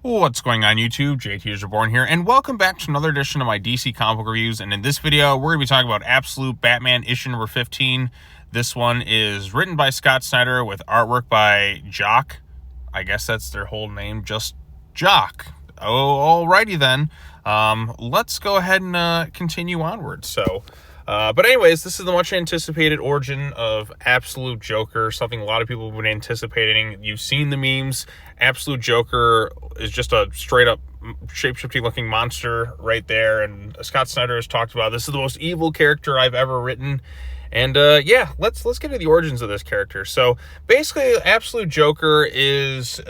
What's going on YouTube? JT is Reborn here, and welcome back to another edition of my DC comic book reviews. And in this video, we're going to be talking about Absolute Batman issue number 15. This one is written by Scott Snyder with artwork by Jock. I guess that's their whole name, just Jock. Oh, alrighty then. Let's go ahead and continue onward. But anyways, this is the much anticipated origin of Absolute Joker, something a lot of people have been anticipating. You've seen the memes. Absolute Joker is just a straight up shape-shifting looking monster right there. And Scott Snyder has talked about this is the most evil character I've ever written. And yeah, let's get into the origins of this character. So basically, Absolute Joker is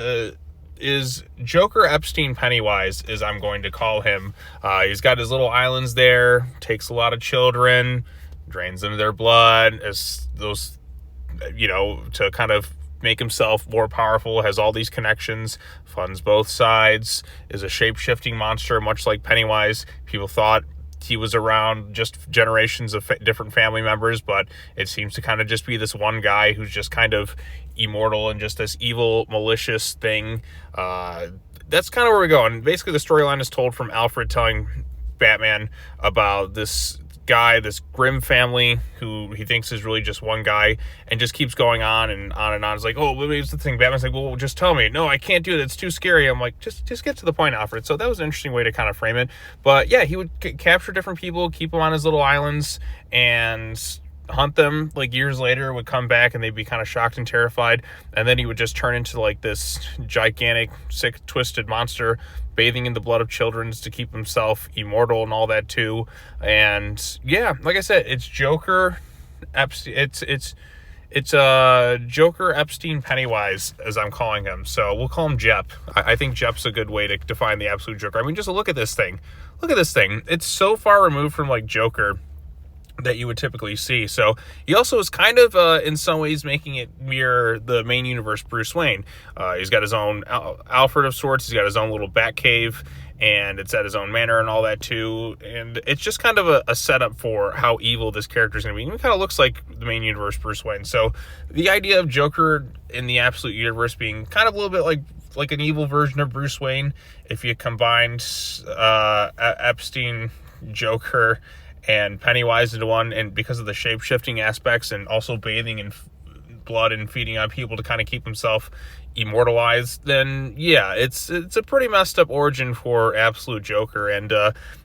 Joker Epstein Pennywise, as I'm going to call him. He's got his little islands there, takes a lot of children, drains them of their blood, as those, to kind of make himself more powerful, has all these connections, funds both sides, is a shape-shifting monster, much like Pennywise. People thought he was around just generations of different family members, but it seems to kind of just be this one guy who's just kind of immortal and just this evil, malicious thing. That's kind of where we go. And basically the storyline is told from Alfred telling Batman about this guy, this grim family who he thinks is really just one guy, and just keeps going on and on and on. It's like, oh, here's the thing. Batman's like, well, just tell me. No, I can't do it. It's too scary. I'm like, just get to the point, Alfred. So that was an interesting way to kind of frame it. But yeah, he would capture different people, keep them on his little islands, and hunt them. Like years later, would come back and they'd be kind of shocked and terrified, and then he would just turn into like this gigantic, sick, twisted monster, bathing in the blood of children to keep himself immortal and all that too. And yeah, like I said, it's Joker Epstein. It's Joker Epstein Pennywise, as I'm calling him. So we'll call him Jep. I think Jep's a good way to define the Absolute Joker. I mean, just look at this thing. Look at this thing. It's so far removed from like Joker that you would typically see. So he also is kind of in some ways making it mirror the main universe Bruce Wayne. He's got his own Alfred of sorts. He's got his own little bat cave, and it's at his own manor and all that too. And it's just kind of a setup for how evil this character is going to be. It kind of looks like the main universe Bruce Wayne. So the idea of Joker in the Absolute universe being kind of a little bit like an evil version of Bruce Wayne, if you combined Epstein, Joker, and Pennywise into one, and because of the shape-shifting aspects and also bathing in blood and feeding on people to kind of keep himself immortalized, then yeah, it's a pretty messed up origin for Absolute Joker, and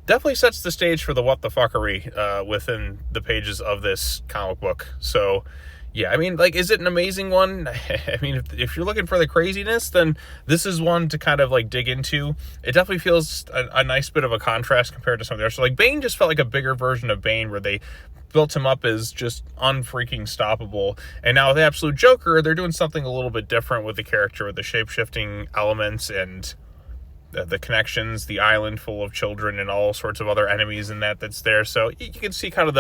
definitely sets the stage for the what the fuckery within the pages of this comic book. So yeah, I mean, like, is it an amazing one? I mean, if you're looking for the craziness, then this is one to kind of, like, dig into. It definitely feels a nice bit of a contrast compared to some of the others. So, like, Bane just felt like a bigger version of Bane, where they built him up as just unfreaking stoppable. And now with the Absolute Joker, they're doing something a little bit different with the character, with the shape-shifting elements and the connections, the island full of children and all sorts of other enemies in that's there. So you can see kind of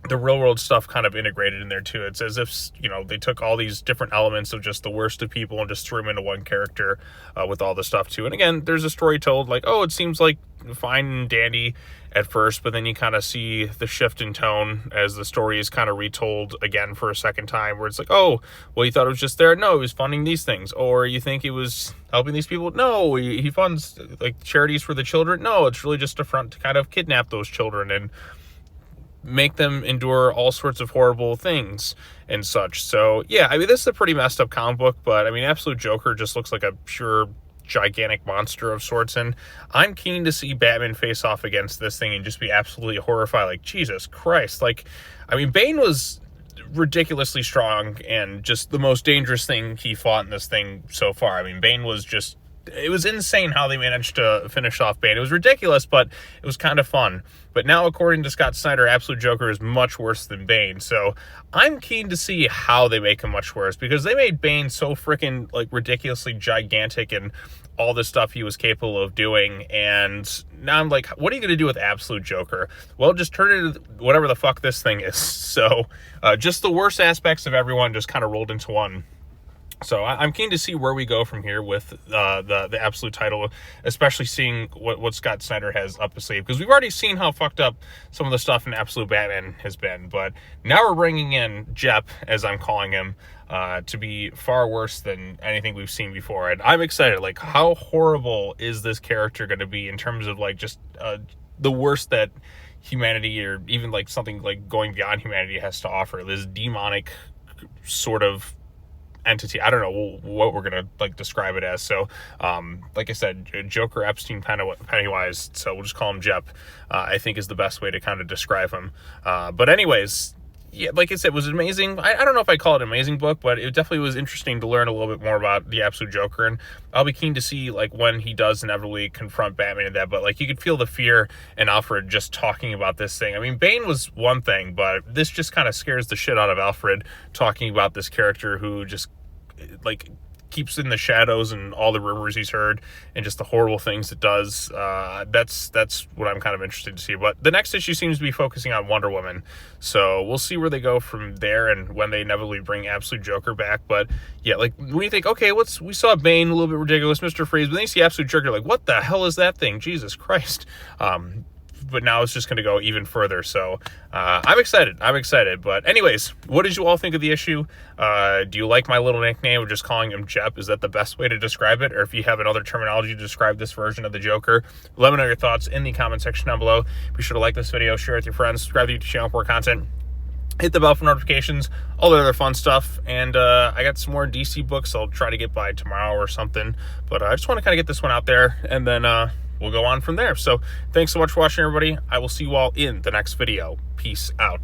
the real world stuff kind of integrated in there too. It's as if, they took all these different elements of just the worst of people and just threw them into one character with all the stuff too. And again, there's a story told like, oh, it seems like fine and dandy at first, but then you kind of see the shift in tone as the story is kind of retold again for a second time, where it's like, oh, well, you thought it was just there. No, he was funding these things. Or you think he was helping these people. No, he funds like charities for the children. No, it's really just a front to kind of kidnap those children and make them endure all sorts of horrible things and such. So yeah, I mean, this is a pretty messed up comic book, but I mean, Absolute Joker just looks like a pure gigantic monster of sorts, and I'm keen to see Batman face off against this thing and just be absolutely horrified. Like, Jesus Christ. Like, I mean, Bane was ridiculously strong and just the most dangerous thing he fought in this thing so far. I mean, Bane was just, it was insane how they managed to finish off Bane. It was ridiculous, but it was kind of fun. But now, according to Scott Snyder, Absolute Joker is much worse than Bane. So I'm keen to see how they make him much worse, because they made Bane so freaking like ridiculously gigantic and all the stuff he was capable of doing. And now I'm like, what are you going to do with Absolute Joker? Well, just turn it into whatever the fuck this thing is. So just the worst aspects of everyone just kind of rolled into one. So I'm keen to see where we go from here with the absolute title, especially seeing what Scott Snyder has up his sleeve. Because we've already seen how fucked up some of the stuff in Absolute Batman has been. But now we're bringing in Jep, as I'm calling him, to be far worse than anything we've seen before. And I'm excited. Like, how horrible is this character going to be in terms of, like, just the worst that humanity, or even, like, something, like, going beyond humanity has to offer. This demonic sort of entity. I don't know what we're gonna like describe it as. So like I said, Joker, Epstein, Pennywise, so we'll just call him Jep, I think is the best way to kind of describe him. But anyways, yeah, like I said, it was amazing. I don't know if I call it an amazing book, but it definitely was interesting to learn a little bit more about the absolute Joker, and I'll be keen to see like when he does inevitably confront Batman and that. But like, you could feel the fear in Alfred just talking about this thing. I mean, Bane was one thing, but this just kind of scares the shit out of Alfred, talking about this character who just like keeps in the shadows and all the rumors he's heard and just the horrible things it does. That's what I'm kind of interested to see. But the next issue seems to be focusing on Wonder Woman, so we'll see where they go from there and when they inevitably bring Absolute Joker back. But yeah, like when you think, okay, we saw Bane, a little bit ridiculous, Mr. Freeze, but then you see Absolute Joker, like, what the hell is that thing? Jesus Christ. But now it's just going to go even further. So I'm excited. But anyways, what did you all think of the issue? Do you like my little nickname of just calling him Jep? Is that the best way to describe it? Or if you have another terminology to describe this version of the Joker, let me know your thoughts in the comment section down below. Be sure to like this video, share it with your friends, subscribe to the YouTube channel for more content, hit the bell for notifications, all the other fun stuff. And I got some more DC books I'll try to get by tomorrow or something. But I just want to kind of get this one out there, and then we'll go on from there. So thanks so much for watching, everybody. I will see you all in the next video. Peace out.